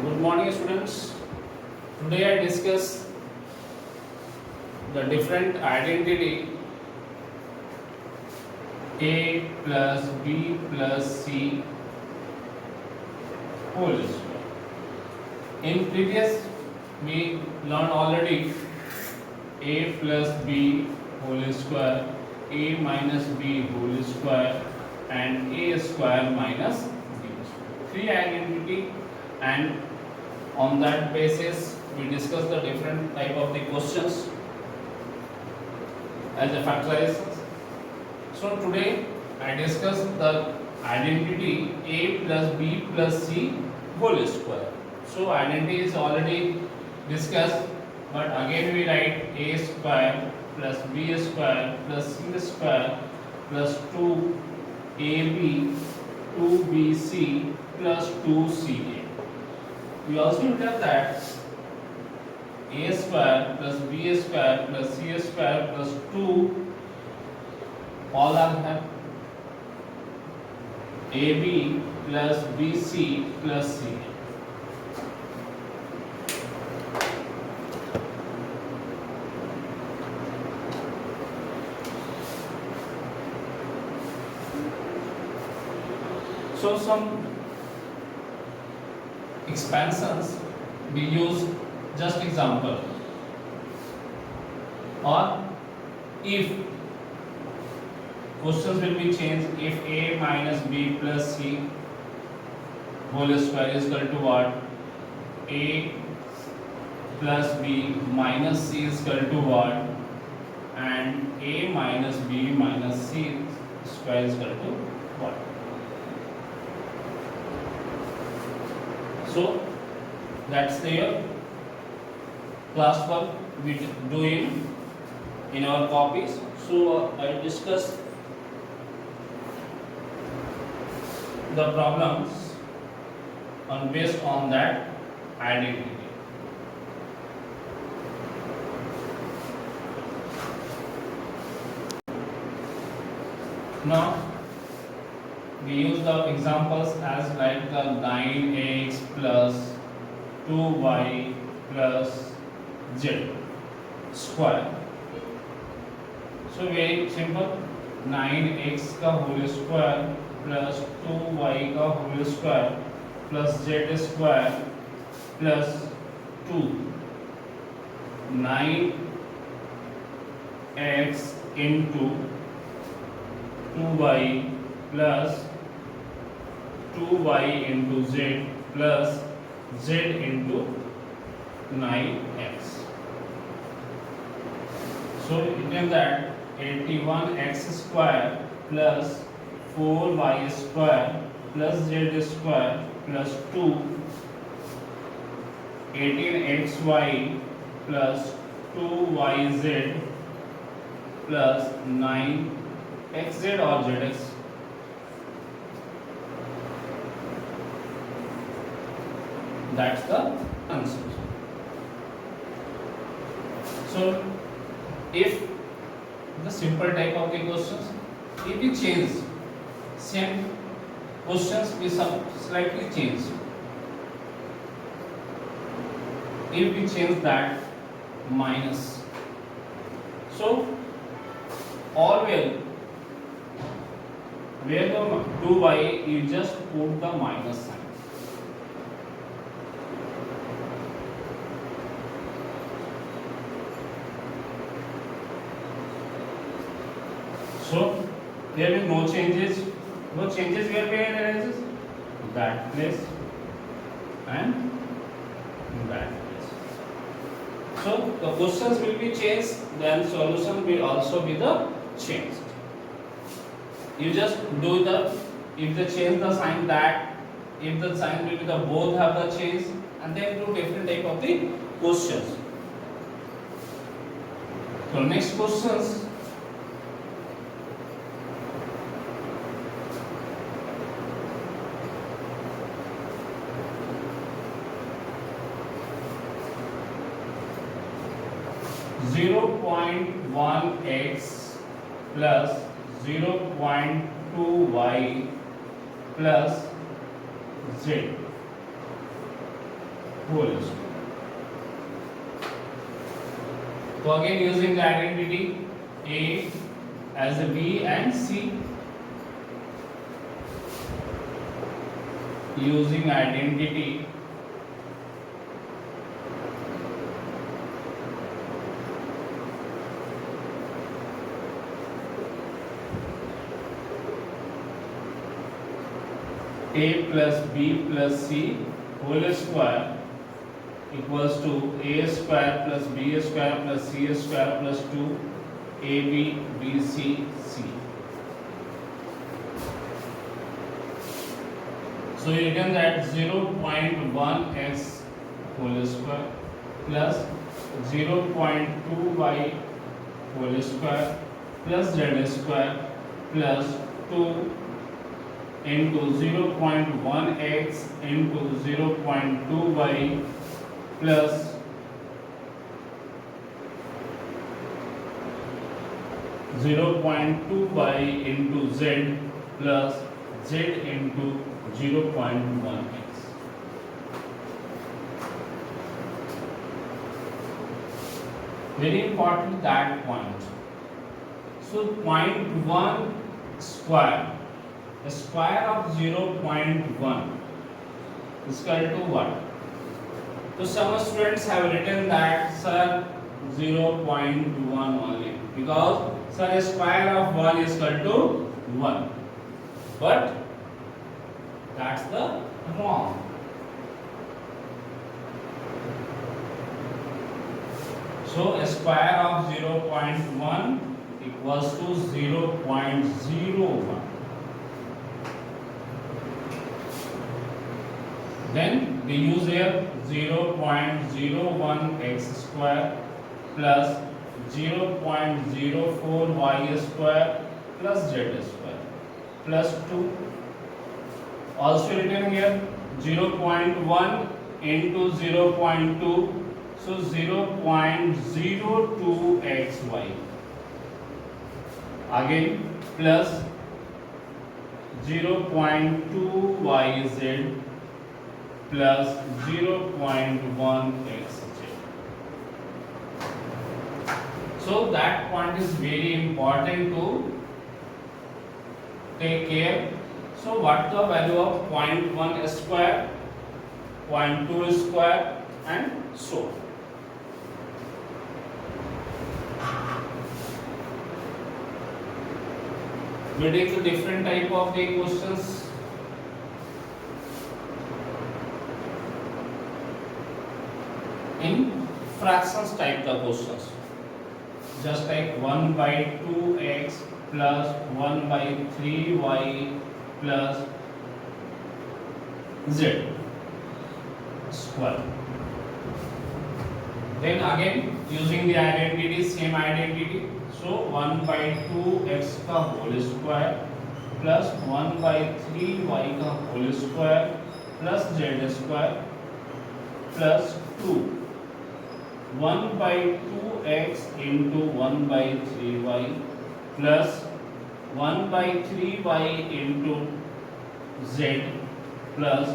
Good morning, students. Today I discuss the different identity a plus b plus c whole square. In previous we learned already a plus b whole square, a minus b whole square, and a square minus b square. Three identity, and on that basis we discuss the different type of the questions as a factorization. So today I discuss the identity a plus b plus c whole square. So identity is already discussed, but again we write a square plus b square plus c square plus 2ab 2bc plus 2ca. We also have that a square plus b square plus c square plus 2 all are have ab plus bc plus c. So some expansions we use just example, or if questions will be changed, if a minus b plus c whole square is equal to what, a plus b minus c is equal to what, and a minus b minus c square is equal to what. So that's the class work we do in our copies. So I discuss the problems on based on that identity. Now we use the examples as like the 9x plus 2y plus z square. So very simple, 9x का whole square plus 2y का whole square plus z square plus 2, 9x into 2y plus 2y into z plus z into 9x. So it is that 81x square plus 4y square plus z square plus 2, 18xy plus 2yz plus 9xz or zx. That's the answer. So if the simple type of the questions, if we change same questions we slightly change, if we change that minus, so always where the 2y you just put the minus sign. So there will be no changes. No changes where we arises? That place and that place. So the questions will be changed, then solution will also be the changed. You just do the, if they change the sign, that if the sign will be the both have the change, and then do different type of the questions. So next questions. Zero point one x plus 0.2y plus z. whole square. So again using the identity A as a B and C, using identity A plus B plus C whole square equals to A square plus B square plus C square plus 2 AB BC C. So you can that 0.1x whole square plus 0.2y whole square plus z square plus 2 into 0.1x into 0.2y plus 0.2y into z plus z into 0.1x. Very important that point. So 0.1 square, the square of 0.1 is equal to what? So some students have written that sir 0.1 only, because sir a square of 1 is equal to 1, but that's the wrong. So a square of 0.1 equals to 0.01. Then we use here 0.01 x square plus 0.04 y square plus z square plus 2. Also written here 0.1 into 0.2, so 0.02 xy. Again plus 0.2 yz plus 0.1 xz. So that point is very important to take care. So what the value of 0.1 square, 0.2 square and so on. We take the different type of the questions. In fractions type the questions, just like 1 by 2x plus 1 by 3y plus z square. Then again using the identity, same identity, so 1 by 2x का whole square plus 1 by 3y का whole square plus z square plus 2 1 by 2x into 1 by 3y plus 1 by 3y into z plus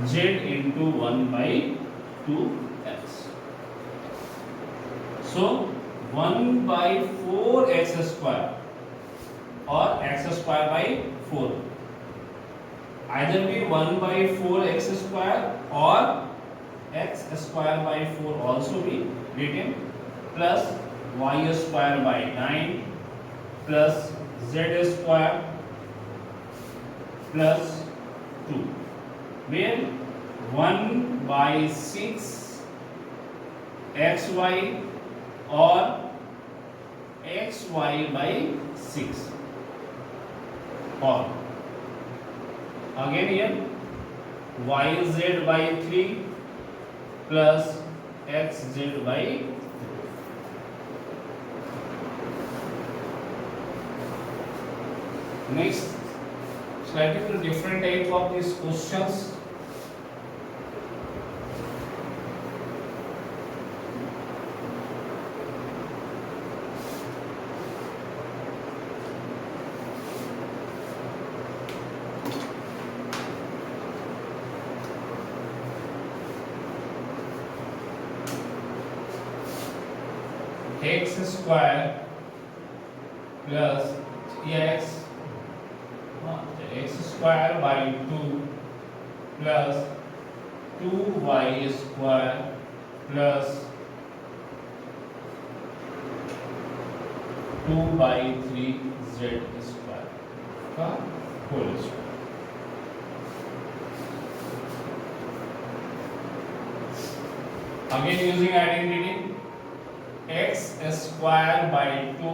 z into 1 by 2x. So 1 by 4x square or x square by 4, either be 1 by 4x square or x square by 4 also be written, plus y square by 9 plus z square plus 2, where 1 by 6 xy or xy by 6, or again here yz by 3 plus xz by 3. Next, slightly different type of these questions. x square plus x square by 2 plus 2y square plus 2 by 3z square का whole square. Again using identity, x square by 2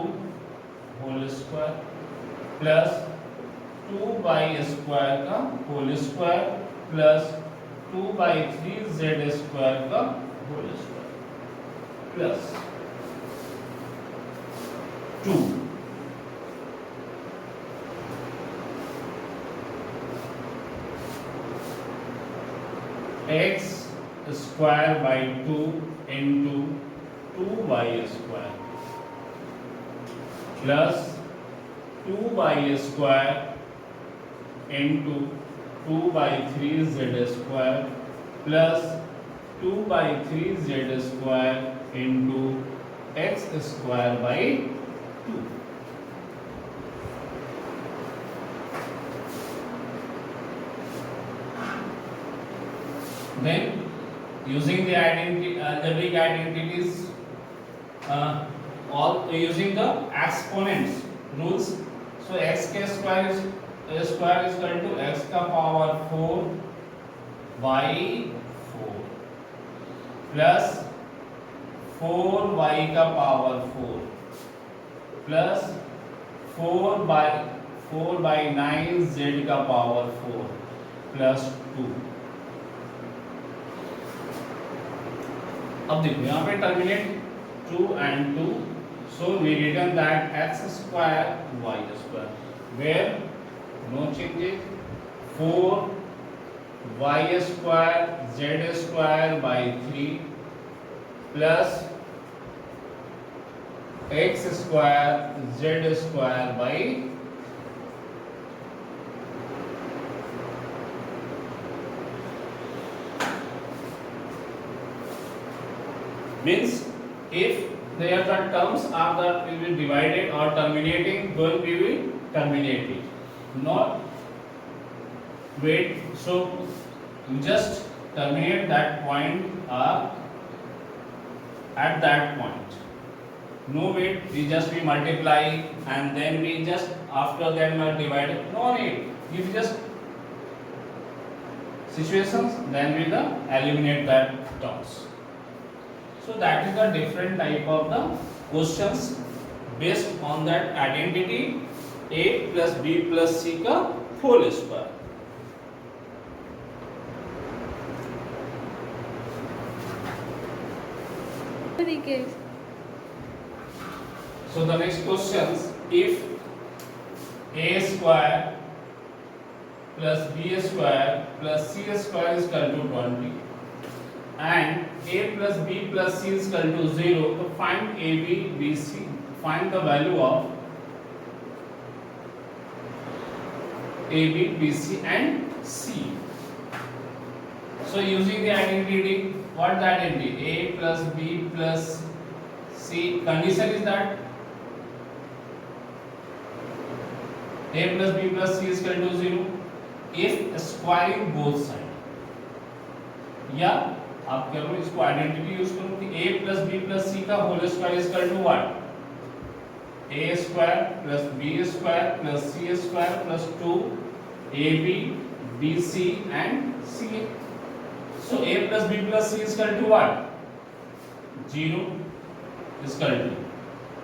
whole square plus 2y square का whole square plus 2 by 3z square का whole square plus 2 x square by 2 into 2y square plus 2y square into 2 by 3z square plus 2 by 3z square into x square by 2. Then using the algebraic identities, all using the exponents rules. So x k square is equal to x का power 4 y 4 plus 4y का power 4 plus 4 by 9 z का power 4 plus 2. अब देखो यहाँ पे terminate 2 and 2, so we written that x square y square, where no changes, 4 y square z square by 3 plus x square z square by means if their the terms are that will be divided or terminating, then we will terminate it, not wait. So you just terminate that point at that point, no wait, we just we multiply and then we just after that divide it, no need, if just situations then we will eliminate that terms. So that is the different type of the questions based on that identity a plus b plus c का whole square. So the next questions, if a square plus b square plus c square is equal to 20 and a plus b plus c is equal to 0, to find ab, bc, find the value of ab, bc and c. So using the identity, what the identity, a plus b plus c, condition is that a plus b plus c is equal to 0 if squaring both sides. या आप क्या करो, इसको identity use करो कि a plus b plus c का whole square is equal to what, a square plus b square plus c square प्लस 2 ab bc and ca. So a plus b plus c is equal to what, 0 is equal to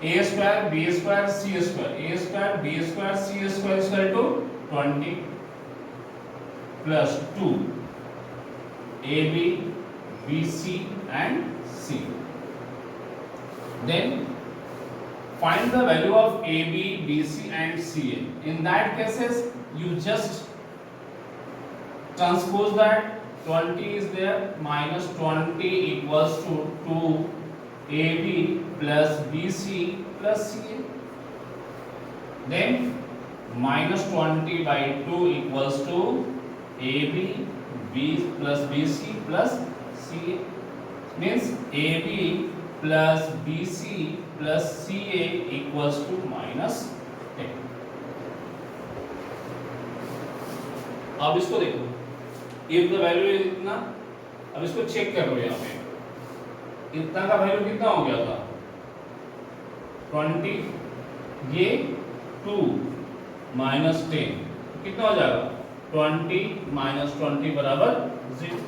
a square b square c square, a square b square c square is equal to 20 plus 2 ab bc and c. Then find the value of ab bc and ca. In that cases you just transpose that, 20 is there, minus 20 equals to 2 ab plus bc plus ca. Then minus 20 by 2 equals to ab b plus bc plus ca, means ab plus BC plus CA equals to -10। अब इसको देखो, if the value is इतना, अब इसको check करो यहाँ पे, इतना का वैल्यू कितना हो गया था 20, ये 2 माइनस 10 कितना हो जाएगा 20 माइनस 20 बराबर 0।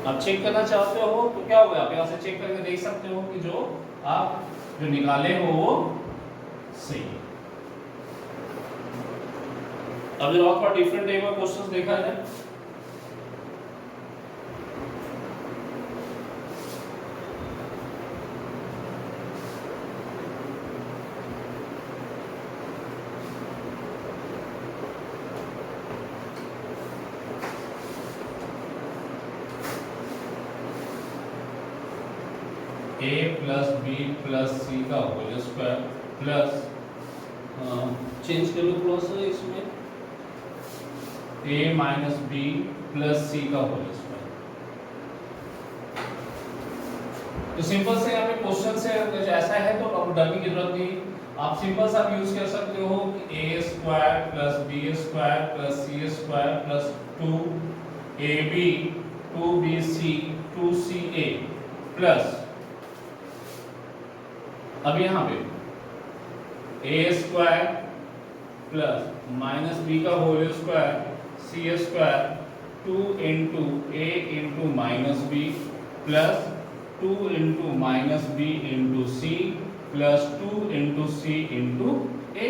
अब चेक करना चाहते हो तो क्या होगा, आप यहाँ से चेक करके देख सकते हो कि जो आप जो निकाले हो वो सही है। अब जो और डिफरेंट टाइप का क्वेश्चंस देखा जाए, a plus b plus c का होल स्क्वायर प्लस, चेंज कर लो थोड़ा सा इसमें, a minus B plus c का होल स्क्वायर। तो सिंपल से यहाँ पे क्वेश्चन से कुछ ऐसा है तो अब डरने की जरूरत नहीं, आप सिंपल सा यूज कर सकते हो कि a square plus B square plus C square plus 2ab 2bc 2ca plus, अब यहाँ पे a square plus minus B का whole square C square 2 into A into minus B plus 2 into minus B into C plus 2 into C into A,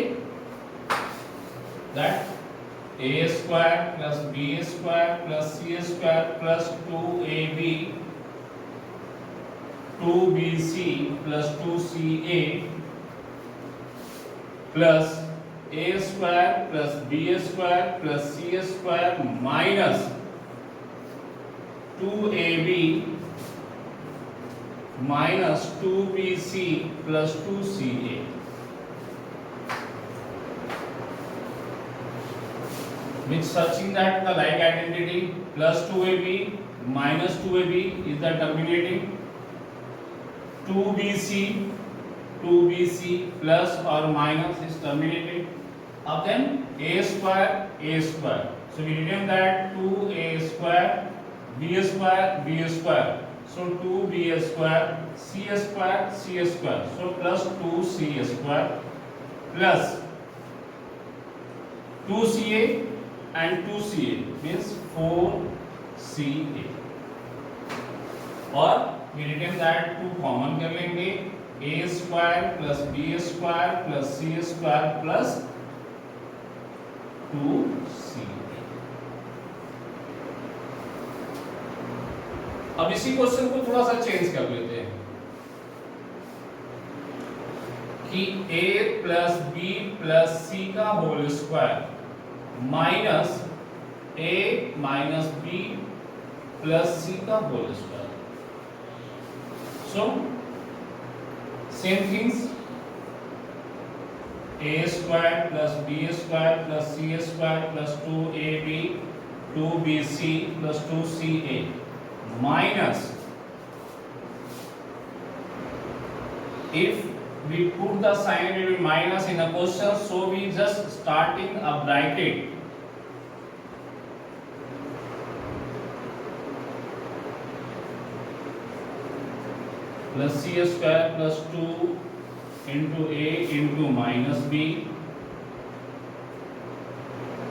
that a square plus B square plus C square plus 2ab 2bc plus 2ca plus a square plus b square plus c square minus 2ab minus 2bc plus 2ca। Which searching that the like identity plus 2ab minus 2ab is the terminating, 2bc plus or minus is terminated, अब then a square, so we written that 2a square b square, so 2b square c square, so plus 2c square plus 2ca and 2ca means 4ca, और we written that 2 common कर लेंगे, a square plus b square plus c square plus 2c। अब इसी question को थोड़ा सा change कर लेते हैं कि a plus b plus c का whole square minus a minus b plus c का whole square. So same things, a square plus b square plus c square plus 2ab 2bc plus 2ca minus, if we put the sign it will be minus in a question, so we just starting a bracket plus c square plus 2 into a into minus b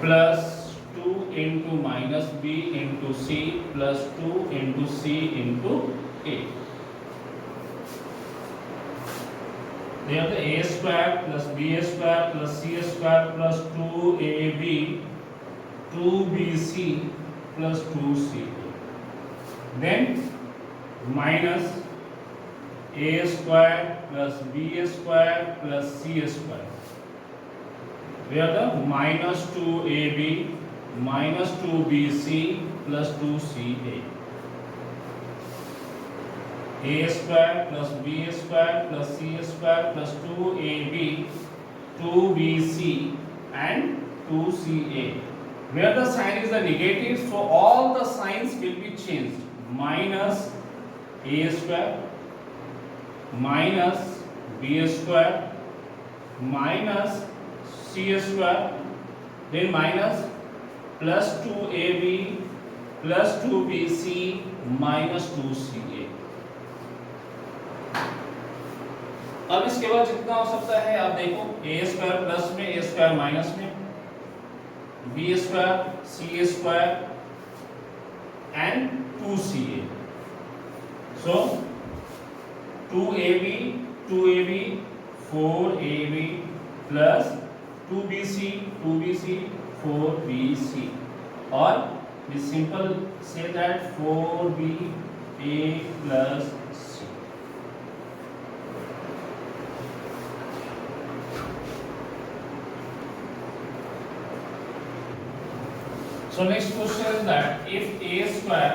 plus 2 into minus b into c plus 2 into c into a. They have the a square plus b square plus c square plus 2ab 2bc plus 2c, then minus a square plus b square plus c square, where the minus 2ab minus 2bc plus 2ca, a square plus b square plus c square plus 2ab 2bc and 2ca, where the sign is the negative, so all the signs will be changed, minus a square minus b square minus c square, then minus plus 2ab plus 2bc minus 2ca। अब इसके बाद जितना हो सकता है आप देखो, ए square plus में, ए स्क्वायर माइनस में, b square C square and 2ca। So 2ab 4ab plus 2bc 4bc, और we simple say that 4ba plus c। So next question is that if a square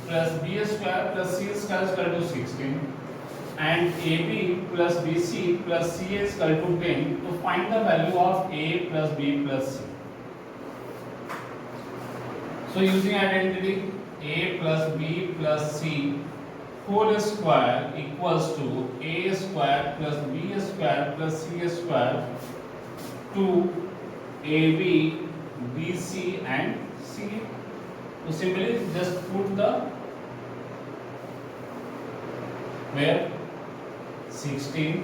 plus b square plus c square is equal to 16 and ab plus bc plus ca is equal to 10, to find the value of a plus b plus c. So using identity a plus b plus c whole square equals to a square plus b square plus c square to ab bc and c। तो simply just put the where 16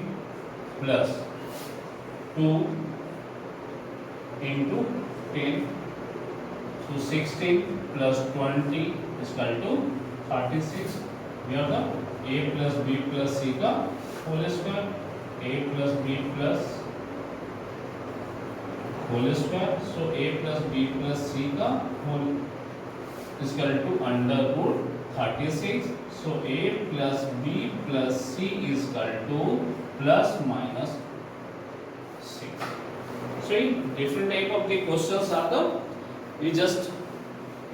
plus 2 into 10, so 16 plus 20 is equal to 36। Here the a plus b plus c का whole square, a plus b plus whole square, so a plus b plus c का whole is equal to under root 36। so a plus b plus c is equal to plus minus 6। so different type of the questions are the we just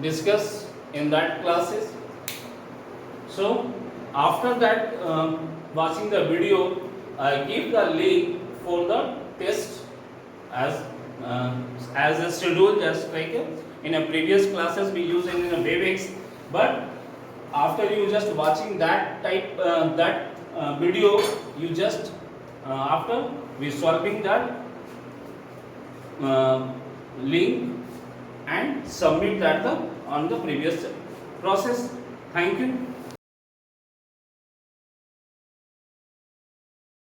discuss in that classes। so after that watching the video, I give the link for the test as a schedule, just like in a previous classes we use in a WebEx, but after you just watching that type video, you just after we solving that link and submit that on the previous process। Thank you।